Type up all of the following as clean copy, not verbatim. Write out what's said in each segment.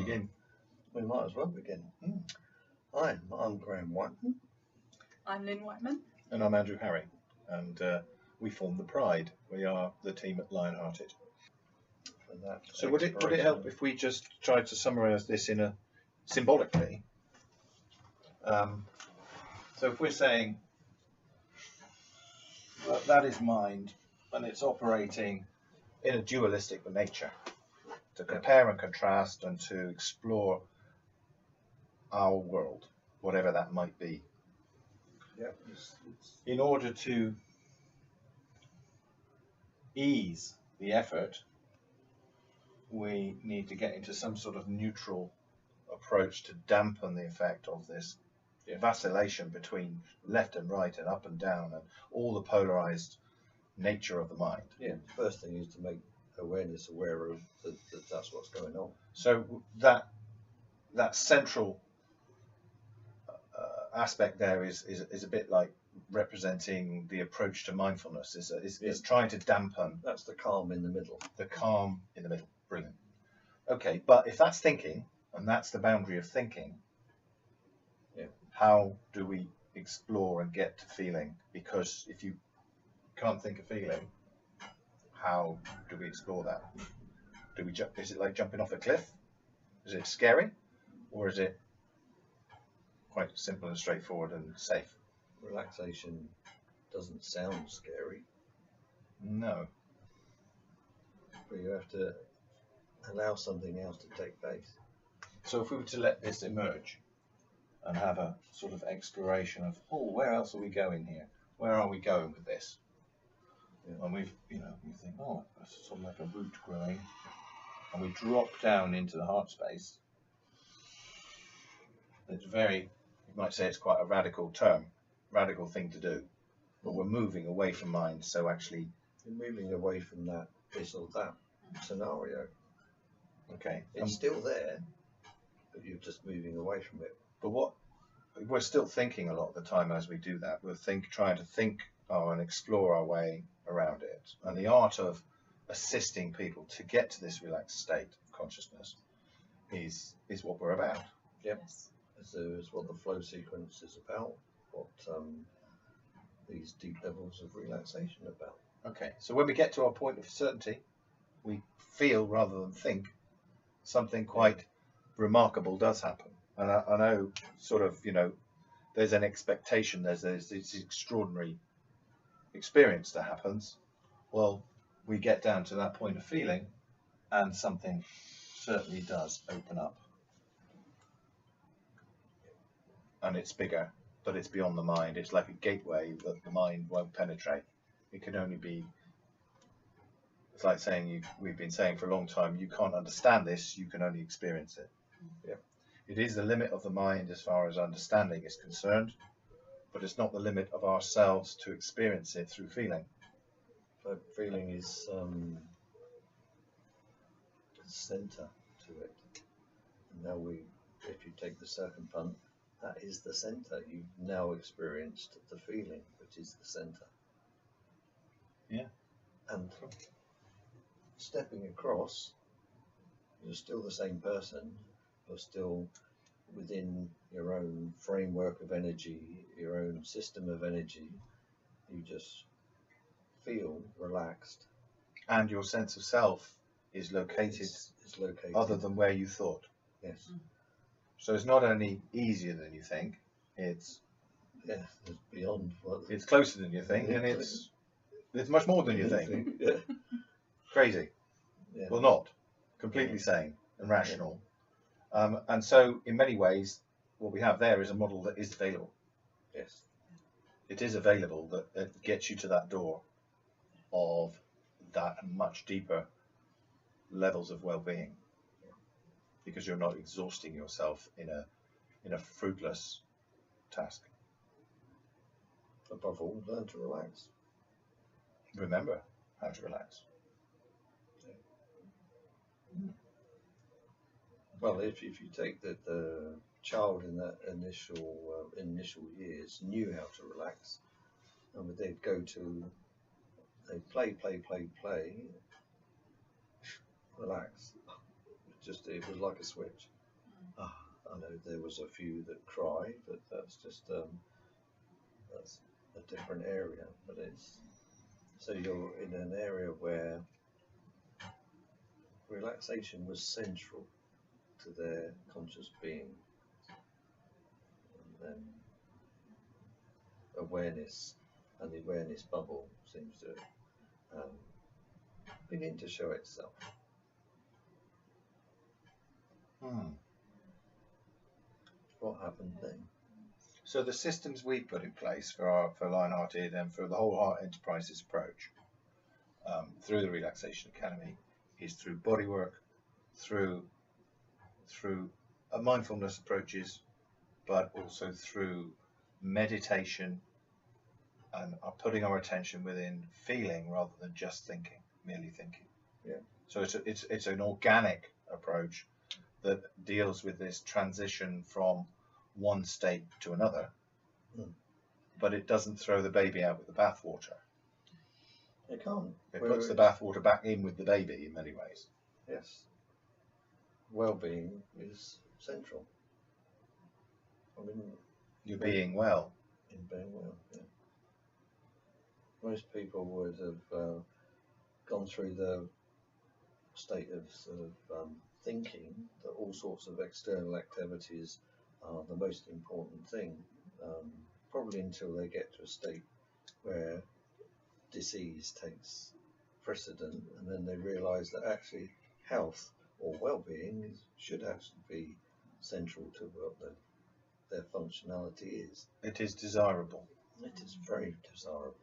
begin? We might as well begin. Hi, I'm Graham Whiteman. I'm Lynn Whiteman. And I'm Andrew Harry. And we form the Pride. We are the team at Lionhearted. So would it help if we just tried to summarise this in a symbolically? So if we're saying that is mind and it's operating in a dualistic nature, to compare and contrast and to explore our world, whatever that might be. Yeah. In order to ease the effort, we need to get into some sort of neutral approach to dampen the effect of this vacillation between left and right and up and down and all the polarized nature of the mind. Yeah, the first thing is to make awareness aware of that that's what's going on. So that central aspect there is a bit like representing the approach to mindfulness, is trying to dampen. That's the calm in the middle. The calm in the middle. Brilliant. Okay, but if that's thinking, and that's the boundary of thinking, how do we explore and get to feeling? Because if you can't think of feeling, how do we explore that? Do we is it like jumping off a cliff? Is it scary, or is it quite simple and straightforward and safe? Relaxation doesn't sound scary. No. But you have to allow something else to take place. So if we were to let this emerge and have a sort of exploration of, where else are we going here? Where are we going with this? And we think, that's sort of like a root growing, and we drop down into the heart space. It's you might say it's quite a radical thing to do, but we're moving away from mind. So actually, you're moving away from this or that scenario. Okay, it's still there, but you're just moving away from it. But we're still thinking a lot of the time as we do that. We're trying to think and explore our way around it. And the art of assisting people to get to this relaxed state of consciousness is what we're about. Yep. Yes. It's what the flow sequence is about, what these deep levels of relaxation are about. Okay, so when we get to our point of certainty, we feel rather than think, something quite remarkable does happen. And I know sort of, there's an expectation, there's this extraordinary experience that happens. Well, we get down to that point of feeling and something certainly does open up. And it's bigger, but it's beyond the mind. It's like a gateway that the mind won't penetrate. It can only be, it's like saying, we've been saying for a long time, you can't understand this, you can only experience it. Yeah. It is the limit of the mind as far as understanding is concerned, but it's not the limit of ourselves to experience it through feeling. But feeling is the center to it. And now if you take the circumpunt, that is the center. You've now experienced the feeling, which is the center. Yeah. And stepping across, you're still the same person. You're still within your own framework of energy, your own system of energy. You just feel relaxed. And your sense of self is located, is located other than where you thought. Yes. So it's not only easier than you think, it's beyond. It's closer than you think, and it's much more than you think. Yeah. Crazy. Yeah. Well, not completely sane and rational. And so, in many ways, what we have there is a model that is available. Yes. It is available that gets you to that door of that much deeper levels of well-being, because you're not exhausting yourself in a fruitless task. Above all, learn to relax. Remember how to relax. Yeah. Well, if you take the child in that initial years knew how to relax, and they'd play, relax. It was like a switch. I know there was a few that cry, but that's just that's a different area. But it's so you're in an area where relaxation was central to their conscious being, and then awareness and the awareness bubble seems to begin to show itself. What happened then? So the systems we put in place for Lionhearted and for the whole Heart Enterprises approach through the Relaxation Academy is through body work, through mindfulness approaches, but also through meditation and putting our attention within feeling rather than just thinking, merely thinking. Yeah. So it's an organic approach that deals with this transition from one state to another, but it doesn't throw the baby out with the bathwater. It can't. It puts the bathwater back in with the baby in many ways. Yes. Well-being is central. I mean, You're being well. in being well, yeah. Most people would have gone through the state of sort of thinking that all sorts of external activities are the most important thing, probably until they get to a state where disease takes precedent, and then they realise that actually health or well-being should actually be central to what their functionality is. It is desirable. It is very desirable.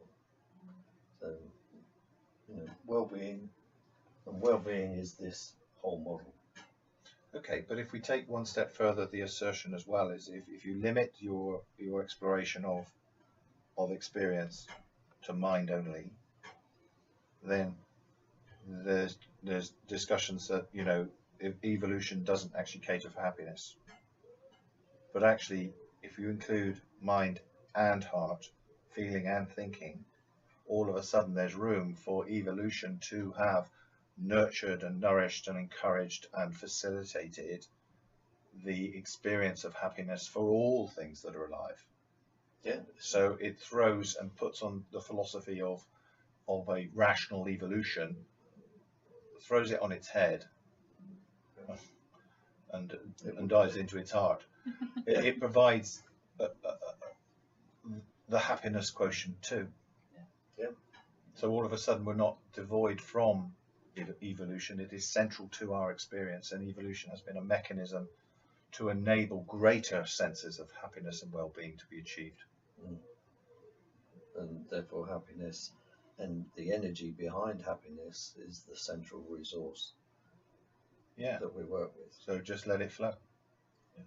So, well-being, and well-being is this whole model. Okay, but if we take one step further, the assertion as well is if you limit your exploration of experience to mind only, then there's discussions that if evolution doesn't actually cater for happiness, but actually if you include mind and heart, feeling and thinking, all of a sudden there's room for evolution to have nurtured and nourished and encouraged and facilitated the experience of happiness for all things that are alive. Yeah. So it throws and puts on the philosophy of a rational evolution, throws it on its head and dives into its heart. It provides the happiness quotient too. Yeah. So all of a sudden we're not devoid from evolution. It is central to our experience, and evolution has been a mechanism to enable greater senses of happiness and well-being to be achieved. And therefore happiness and the energy behind happiness is the central resource that we work with. So just let it flow. Yeah.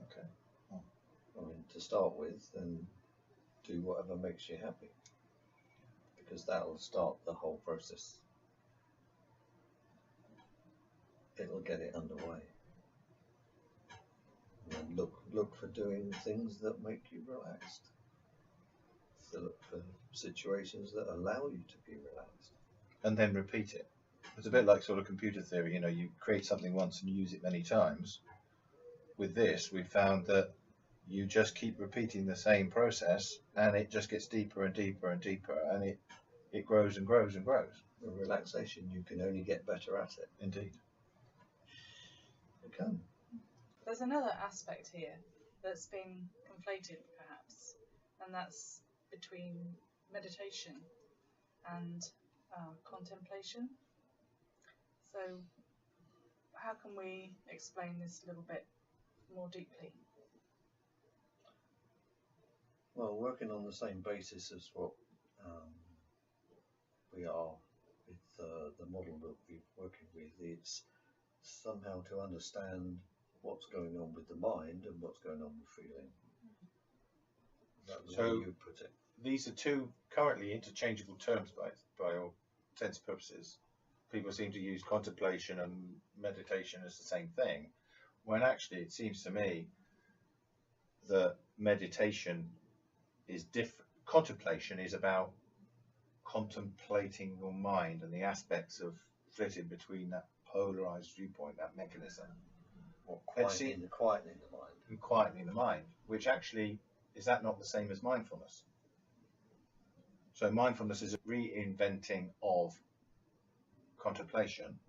Okay. I mean, to start with, and do whatever makes you happy, because that'll start the whole process. It'll get it underway. And then look for doing things that make you relaxed. So look for situations that allow you to be relaxed. And then repeat it. It's a bit like sort of computer theory. You create something once and you use it many times. With this, we found that you just keep repeating the same process, and it just gets deeper and deeper and deeper, and it grows and grows and grows. With relaxation, you can only get better at it. Indeed. You can. There's another aspect here that's been conflated, perhaps, and that's between meditation and contemplation. So how can we explain this a little bit more deeply? Well, working on the same basis as what we are with the model that we're working with, it's somehow to understand what's going on with the mind and what's going on with feeling. Is that the way you put it? These are two currently interchangeable terms by all intents and purposes. People seem to use contemplation and meditation as the same thing, when actually it seems to me that meditation is different. Contemplation is about contemplating your mind and the aspects of flitting between that polarized viewpoint, that mechanism, What, Let's quietening the mind. and quietening the mind, which actually, is that not the same as mindfulness? So mindfulness is a reinventing of contemplation.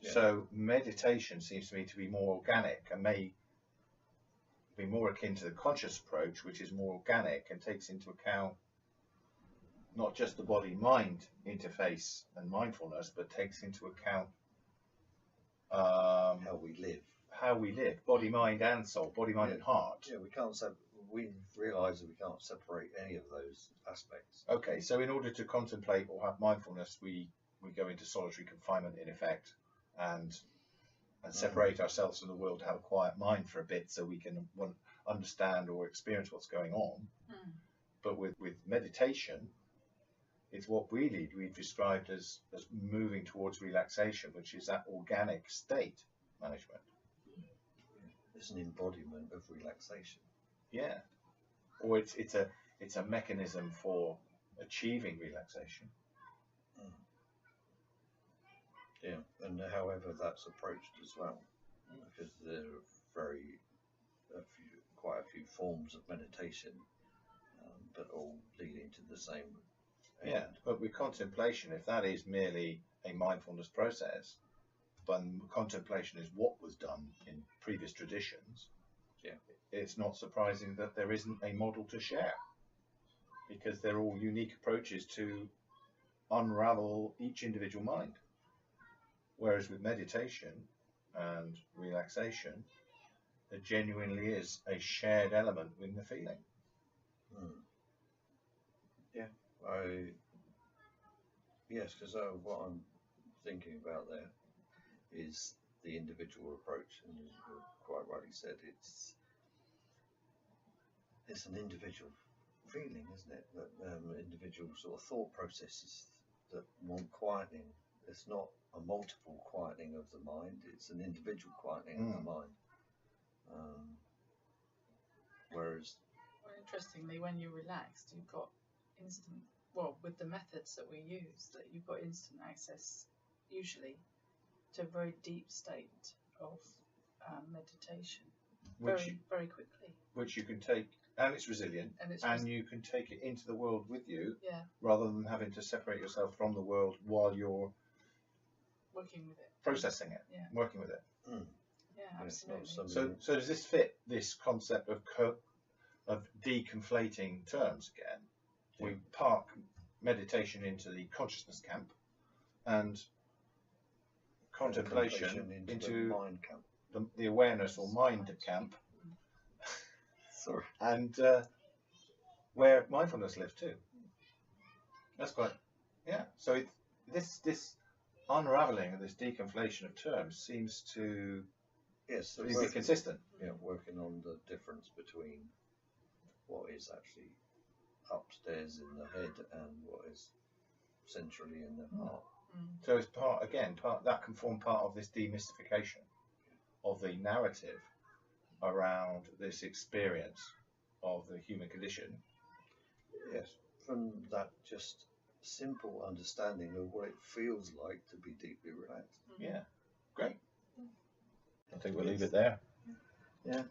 Yeah. So meditation seems to me to be more organic and may be more akin to the conscious approach, which is more organic and takes into account not just the body-mind interface and mindfulness, but takes into account How we live. body, mind, and soul, body, mind, Yeah. and heart. Yeah, we realise that we can't separate any of those aspects. Okay, so in order to contemplate or have mindfulness, we go into solitary confinement in effect, and separate ourselves from the world to have a quiet mind for a bit, so we can understand or experience what's going on. Mm. But with meditation, it's what really we've described as moving towards relaxation, which is that organic state management. It's an embodiment of relaxation. Yeah, or it's a mechanism for achieving relaxation. Yeah, and however that's approached as well, because there are quite a few forms of meditation, but all leading to the same end. Yeah, but with contemplation, if that is merely a mindfulness process, but contemplation is what was done in previous traditions, Yeah. it's not surprising that there isn't a model to share, because they're all unique approaches to unravel each individual mind. Whereas with meditation and relaxation, there genuinely is a shared element in the feeling. Yeah, yes, because what I'm thinking about there is the individual approach, and as you quite rightly said, it's an individual feeling, isn't it? That individual sort of thought processes that want quietening. It's not a multiple quietening of the mind, it's an individual quietening of the mind. Whereas, Well, interestingly, when you're relaxed, you've got instant, well, with the methods that we use, that you've got instant access, usually, to a very deep state of meditation, very quickly. Which you can take, and it's resilient, and you can take it into the world with you, yeah, rather than having to separate yourself from the world while you're working with it, processing it, yeah, working with it. Yeah, absolutely. So does this fit this concept of deconflating terms again? Yeah. We park meditation into the consciousness camp and contemplation into the mind camp. the awareness or mind camp. Sorry. And where mindfulness lives too. That's quite, yeah. So this unraveling of this deconflation of terms seems to be consistent. Yeah, working on the difference between what is actually upstairs in the head and what is centrally in the heart. So it's part that can form part of this demystification of the narrative around this experience of the human condition. Yes, from that just simple understanding of what it feels like to be deeply relaxed. Yeah, great. I think we'll leave it there. Yeah.